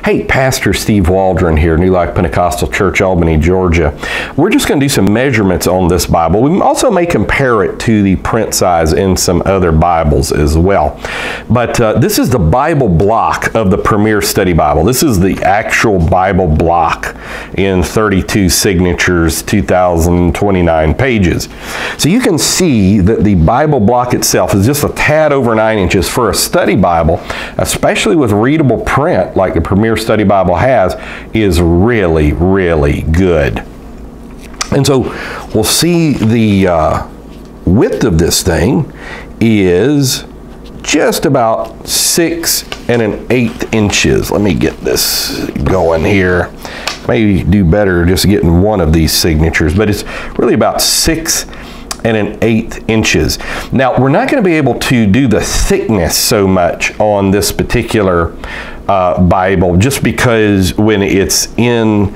Hey, Pastor Steve Waldron here, New Life Pentecostal Church, Albany, Georgia. We're just going to do some measurements on this Bible. We also may compare it to the print size in some other Bibles as well. But this is the Bible block of the Premier Study Bible. This is the actual Bible block in 32 signatures, 2,029 pages. So you can see that the Bible block itself is just a tad over 9 inches for a study Bible, especially with readable print like the Premier Study Bible has, is really, really good. And so we'll see the width of this thing is just about 6 1/8 inches. Let me get this going here. Maybe do better just getting one of these signatures, but it's really about 6 1/8 inches. Now, we're not going to be able to do the thickness so much on this particular Bible, just because when it's in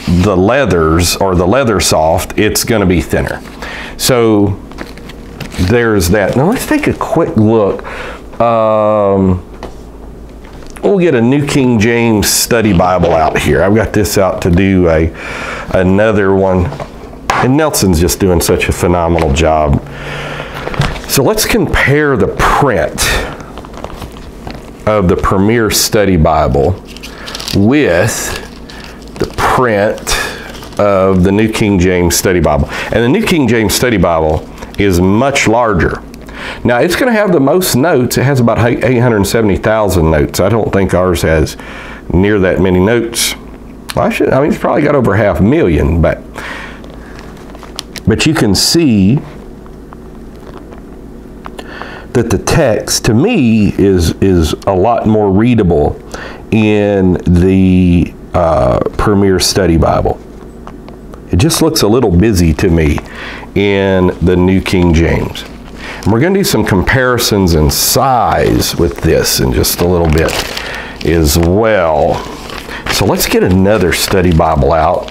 the leathers or the leather soft, it's going to be thinner. So there's that. Now let's take a quick look. We'll get a New King James Study Bible out here. I've got this out to do another one. And Nelson's just doing such a phenomenal job. So let's compare the print of the Premier Study Bible with the print of the New King James Study Bible. And the New King James Study Bible is much larger. Now, it's going to have the most notes. It has about 870,000 notes. I don't think ours has near that many notes. Well, I mean, it's probably got over 500,000, but you can see that the text, to me, is a lot more readable in the Premier Study Bible. It just looks a little busy to me in the New King James. And we're going to do some comparisons in size with this in just a little bit as well. So let's get another study Bible out.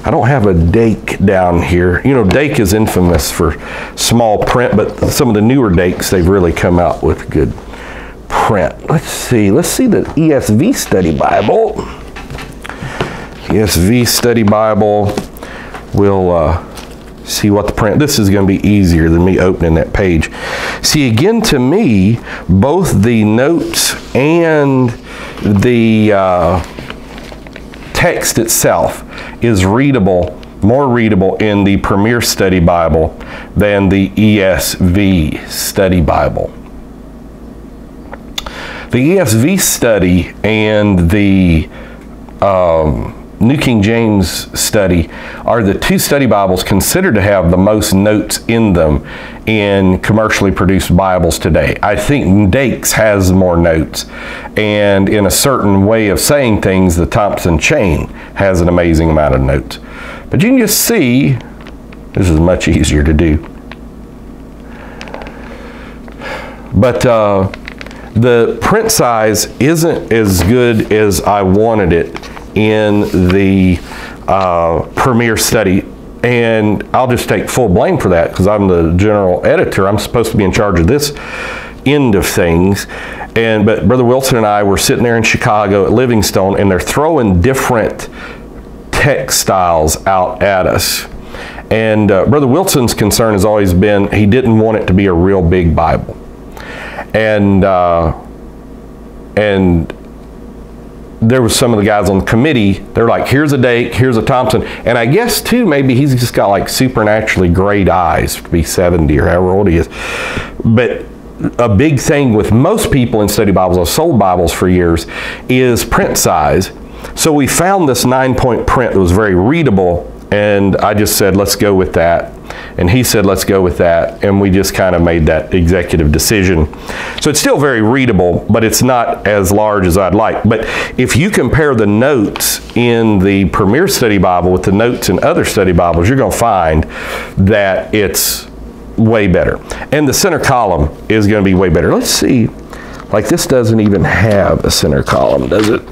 I don't have a Dake down here. You know, Dake is infamous for small print, but some of the newer Dakes, they've really come out with good print. Let's see the ESV Study Bible. ESV Study Bible, we'll see what the print, this is going to be easier than me opening that page. See, again, to me, both the notes and the text itself is readable, more readable in the Premier Study Bible than the ESV Study Bible. The ESV Study and the New King James Study are the two study Bibles considered to have the most notes in them in commercially produced Bibles today. I think Dake's has more notes, and in a certain way of saying things, the Thompson Chain has an amazing amount of notes. But you can just see, this is much easier to do. But the print size isn't as good as I wanted it in the Premier Study, and I'll just take full blame for that because I'm the general editor. I'm supposed to be in charge of this end of things. But Brother Wilson and I were sitting there in Chicago at Livingstone, and they're throwing different text styles out at us. And Brother Wilson's concern has always been he didn't want it to be a real big Bible. And there was some of the guys on the committee, they're like, here's a Dake, here's a Thompson. And I guess too, maybe he's just got like supernaturally great eyes to be 70 or however old he is. But a big thing with most people in study Bibles, I've sold Bibles for years, is print size. So we found this 9-point print that was very readable, and I just said, let's go with that. And he said, let's go with that. And we just kind of made that executive decision. So it's still very readable, but it's not as large as I'd like. But if you compare the notes in the Premier Study Bible with the notes in other study Bibles, you're going to find that it's way better. And the center column is going to be way better. Let's see. Like, this doesn't even have a center column, does it?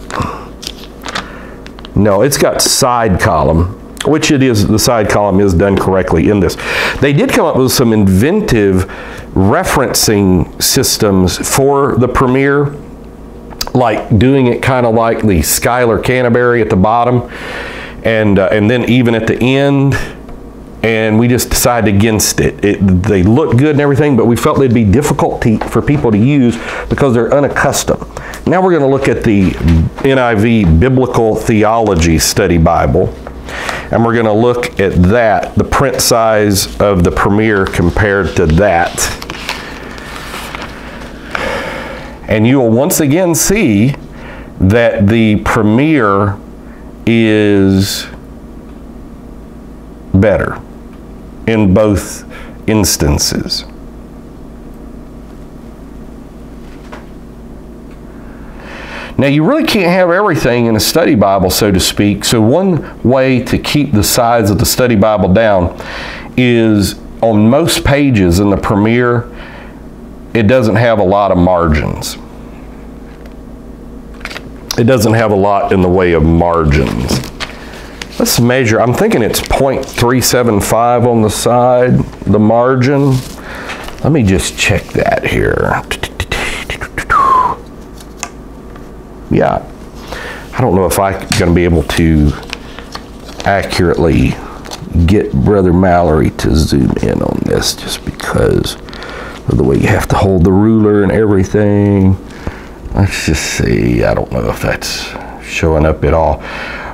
No, it's got side column, which it is, the side column is done correctly in this. They did come up with some inventive referencing systems for the Premier like doing it kind of like the Schuyler Canterbury at the bottom, and then even at the end, and we just decided against it. They look good and everything, but we felt they'd be difficult for people to use because they're unaccustomed. Now we're going to look at the NIV Biblical Theology Study Bible, and we're going to look at that, the print size of the Premier compared to that. And you will once again see that the Premier is better in both instances. Now, you really can't have everything in a study Bible, so to speak. So one way to keep the size of the study Bible down is on most pages in the Premier, it doesn't have a lot of margins. It doesn't have a lot in the way of margins. Let's measure. I'm thinking it's 0.375 on the side, the margin. Let me just check that here. Yeah, I don't know if I'm going to be able to accurately get Brother Mallory to zoom in on this, just because of the way you have to hold the ruler and everything. Let's just see. I don't know if that's showing up at all,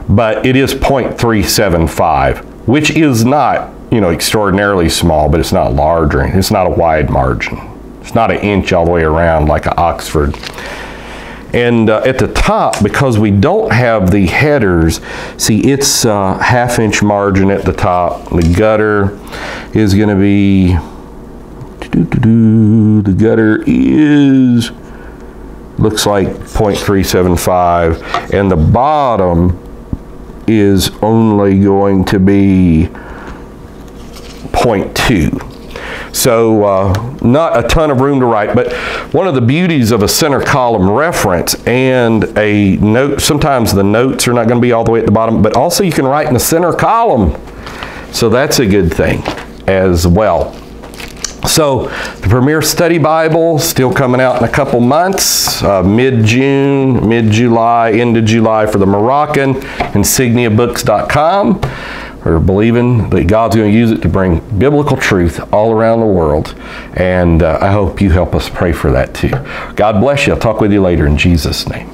but it is 0.375, which is not, you know, extraordinarily small, but it's not large, or it's not a wide margin. It's not an inch all the way around like an Oxford. And at the top, because we don't have the headers, see, it's a half-inch margin at the top. The gutter is going to be, the gutter is, looks like 0.375, and the bottom is only going to be 0.2. So not a ton of room to write, but one of the beauties of a center column reference and a note, sometimes the notes are not going to be all the way at the bottom, but also you can write in the center column. So that's a good thing as well. So the Premier Study Bible still coming out in a couple months, mid-June, mid-July, end of July for the Moroccan, insigniabooks.com. We're believing that God's going to use it to bring biblical truth all around the world. And I hope you help us pray for that too. God bless you. I'll talk with you later in Jesus' name.